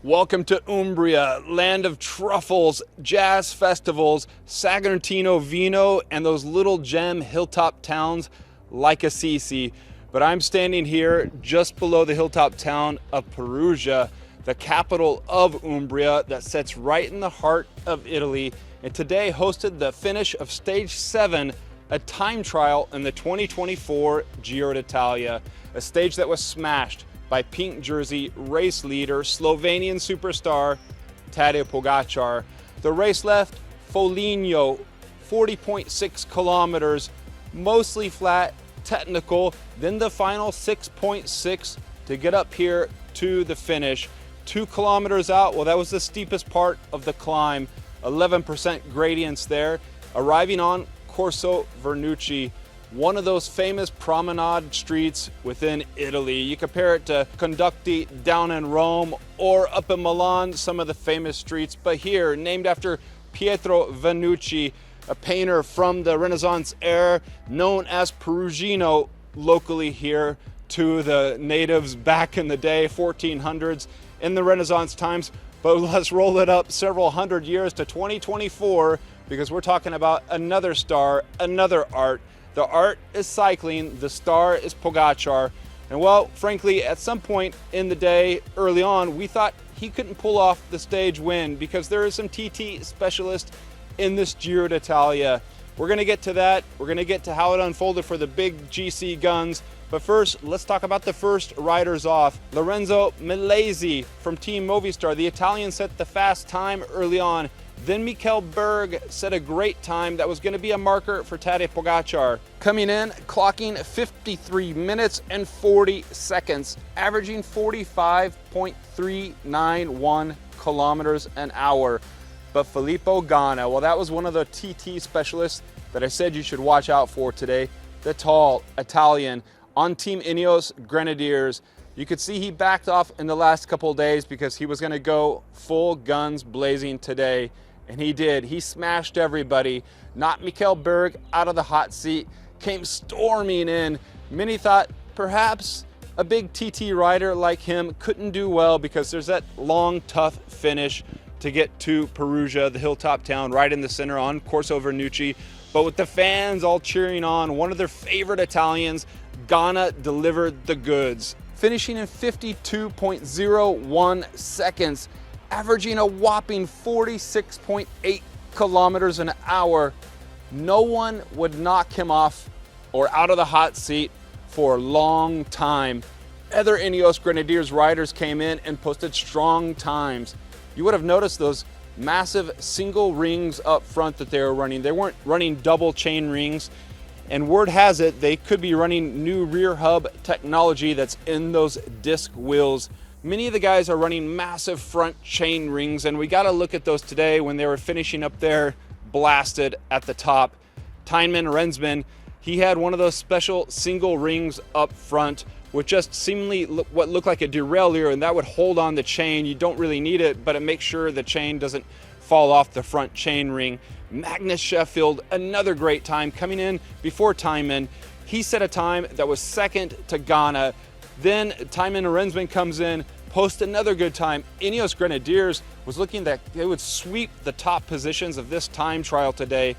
Welcome to Umbria, land of truffles, jazz festivals, Sagrantino vino, and those little gem hilltop towns like Assisi. But I'm standing here just below the hilltop town of Perugia, the capital of Umbria that sits right in the heart of Italy, and today hosted the finish of Stage 7, a time trial in the 2024 Giro d'Italia, a stage that was smashed by pink jersey race leader, Slovenian superstar Tadej Pogacar. The race left Foligno, 40.6 kilometers, mostly flat, technical, then the final 6.6 to get up here to the finish. 2 kilometers out, well, that was the steepest part of the climb, 11% gradients there, arriving on Corso Vernucci, one of those famous promenade streets within Italy. You compare it to Condotti down in Rome or up in Milan, some of the famous streets, but here, named after Pietro Vannucci, a painter from the Renaissance era, known as Perugino locally here to the natives back in the day, 1400s, in the Renaissance times. But let's roll it up several hundred years to 2024, because we're talking about another star, another art. The art is cycling, the star is Pogacar. And well, frankly, at some point in the day, early on, we thought he couldn't pull off the stage win because there is some TT specialist in this Giro d'Italia. We're gonna get to that. We're gonna get to how it unfolded for the big GC guns. But first, let's talk about the first riders off. Lorenzo Milesi from Team Movistar. The Italian set the fast time early on. Then Mikel Berg set a great time that was going to be a marker for Tadej Pogacar. Coming in, clocking 53 minutes and 40 seconds, averaging 45.391 kilometers an hour. But Filippo Ganna, well, that was one of the TT specialists that I said you should watch out for today. The tall Italian on Team Ineos Grenadiers. You could see he backed off in the last couple of days because he was going to go full guns blazing today. And he did. He smashed everybody. Knocked Mikel Berg out of the hot seat. Came storming in. Many thought perhaps a big TT rider like him couldn't do well because there's that long, tough finish to get to Perugia, the hilltop town, right in the center on Corso Vernucci. But with the fans all cheering on, one of their favorite Italians, Ganna delivered the goods, finishing in 52.01 seconds, averaging a whopping 46.8 kilometers an hour. No one would knock him off or out of the hot seat for a long time. Other Ineos Grenadiers riders came in and posted strong times. You would have noticed those massive single rings up front that they were running. They weren't running double chain rings. And word has it, they could be running new rear hub technology that's in those disc wheels. Many of the guys are running massive front chain rings, and we got to look at those today when they were finishing up there, blasted at the top. Tijmen Rensman, he had one of those special single rings up front with just seemingly what looked like a derailleur, and that would hold on the chain. You don't really need it, but it makes sure the chain doesn't fall off the front chain ring. Magnus Sheffield, another great time, coming in before Tijmen. He set a time that was second to Ganna. Then Tijmen Rensman comes in, posts another good time. Ineos Grenadiers was looking that they would sweep the top positions of this time trial today.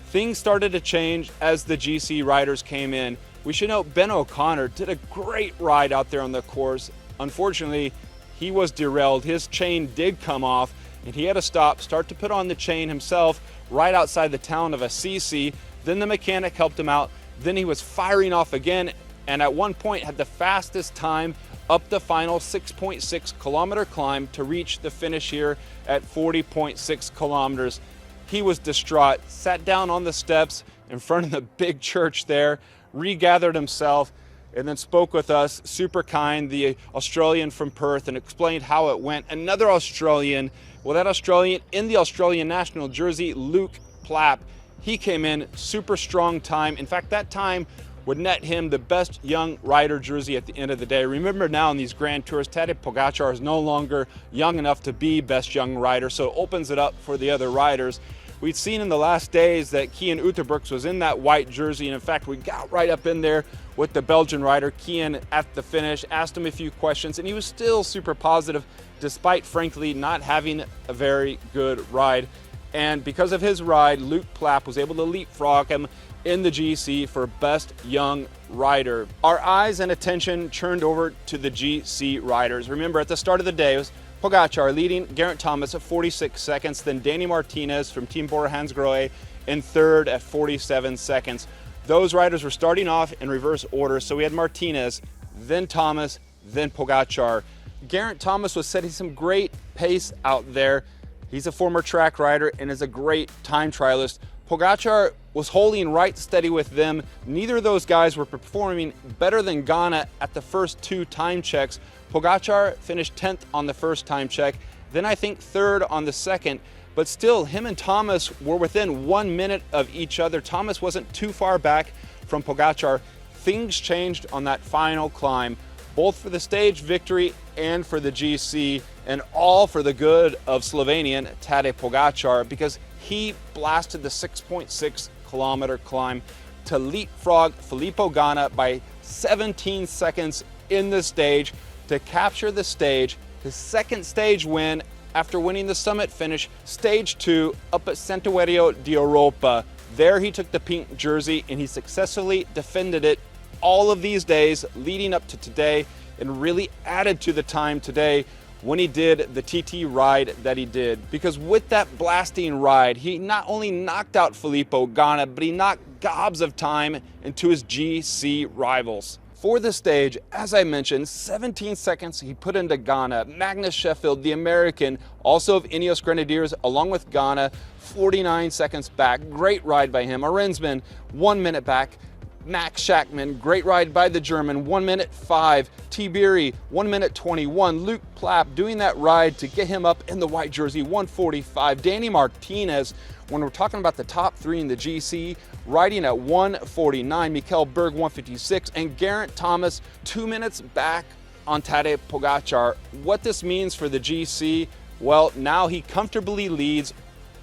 Things started to change as the GC riders came in. We should note Ben O'Connor did a great ride out there on the course. Unfortunately, he was derailed. His chain did come off, and he had to start to put on the chain himself right outside the town of Assisi. Then the mechanic helped him out. Then he was firing off again, and at one point had the fastest time up the final 6.6 kilometer climb to reach the finish here at 40.6 kilometers. He was distraught, sat down on the steps in front of the big church there, regathered himself, and then spoke with us, super kind, the Australian from Perth, and explained how it went. Another Australian, well, that Australian in the Australian national jersey, Luke Plapp, he came in super strong time. In fact, that time would net him the best young rider jersey at the end of the day. Remember now in these Grand Tours, Tadej Pogacar is no longer young enough to be best young rider, so it opens it up for the other riders. We'd seen in the last days that Kian Uterbrooks was in that white jersey, and in fact, we got right up in there with the Belgian rider Kian at the finish, asked him a few questions, and he was still super positive despite frankly not having a very good ride. And because of his ride, Luke Plapp was able to leapfrog him in the GC for best young rider. Our eyes and attention turned over to the GC riders. Remember, at the start of the day, it was Pogacar leading Geraint Thomas at 46 seconds, then Danny Martinez from Team Bora-Hansgrohe in third at 47 seconds. Those riders were starting off in reverse order, so we had Martinez, then Thomas, then Pogacar. Geraint Thomas was setting some great pace out there. He's a former track rider and is a great time trialist. Pogacar was holding right steady with them. Neither of those guys were performing better than Ganna at the first two time checks. Pogacar finished 10th on the first time check, then I think third on the second, but still him and Thomas were within 1 minute of each other. Thomas wasn't too far back from Pogacar. Things changed on that final climb, both for the stage victory and for the GC, and all for the good of Slovenian Tadej Pogacar, because he blasted the 6.6 kilometer climb to leapfrog Filippo Ganna by 17 seconds in the stage to capture the stage, his second stage win after winning the summit finish, stage 2 up at Santuario d'Europa. There he took the pink jersey and he successfully defended it all of these days leading up to today, and really added to the time today when he did the TT ride that he did. Because with that blasting ride, he not only knocked out Filippo Ganna, but he knocked gobs of time into his GC rivals. For the stage, as I mentioned, 17 seconds he put into Ganna. Magnus Sheffield, the American, also of Ineos Grenadiers, along with Ganna, 49 seconds back. Great ride by him. Arensman, 1 minute back. Max Schachmann, great ride by the German, 1 minute 5. Tiberi, 1 minute 21. Luke Plapp doing that ride to get him up in the white jersey, 1:45. Danny Martinez, when we're talking about the top three in the GC, riding at 1:49. Mikel Berg, 1:56. And Geraint Thomas, 2 minutes back on Tadej Pogacar. What this means for the GC, well, now he comfortably leads,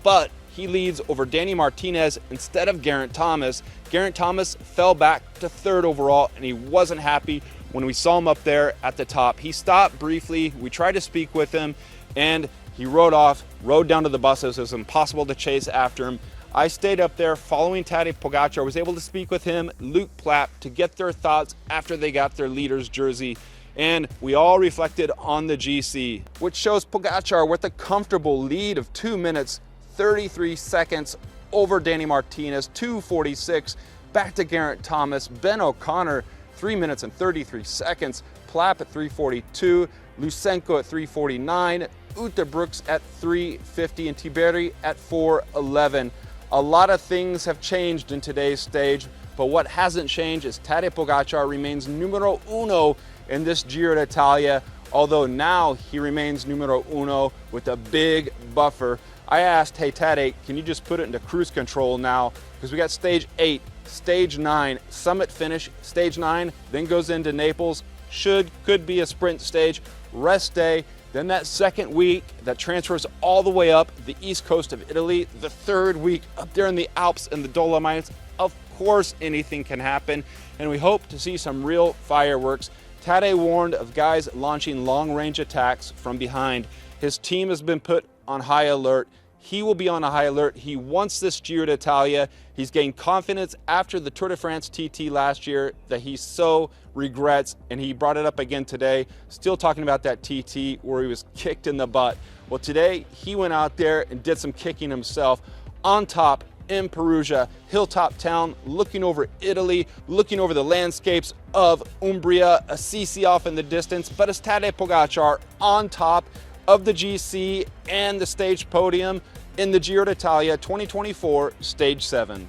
but he leads over Danny Martinez instead of Geraint Thomas. Geraint Thomas fell back to third overall, and he wasn't happy when we saw him up there at the top. He stopped briefly. We tried to speak with him, and he rode down to the buses. It was impossible to chase after him. I stayed up there following Tadej Pogacar. I was able to speak with him, Luke Plapp, to get their thoughts after they got their leader's jersey. And we all reflected on the GC, which shows Pogacar with a comfortable lead of 2 minutes 33 seconds over Danny Martinez, 2:46. Back to Geraint Thomas. Ben O'Connor, 3 minutes and 33 seconds. Plapp at 3:42. Lusenko at 3:49. Uta Brooks at 3:50. And Tiberi at 4:11. A lot of things have changed in today's stage, but what hasn't changed is Tadej Pogacar remains numero uno in this Giro d'Italia, although now he remains numero uno with a big buffer. I asked, hey Tadej, can you just put it into cruise control now? Because we got stage 8, stage 9, summit finish, stage 9, then goes into Naples, could be a sprint stage, rest day, then that second week that transfers all the way up the east coast of Italy, the third week up there in the Alps and the Dolomites. Of course anything can happen, and we hope to see some real fireworks. Tadej warned of guys launching long-range attacks from behind. His team has been put on high alert. He will be on a high alert. He wants this Giro d'Italia. He's gained confidence after the Tour de France TT last year that he so regrets, and he brought it up again today, still talking about that TT where he was kicked in the butt. Well, today he went out there and did some kicking himself on top in Perugia, hilltop town, looking over Italy, looking over the landscapes of Umbria, Assisi off in the distance, but it's Tadej Pogacar on top of the GC and the stage podium in the Giro d'Italia 2024 Stage 7.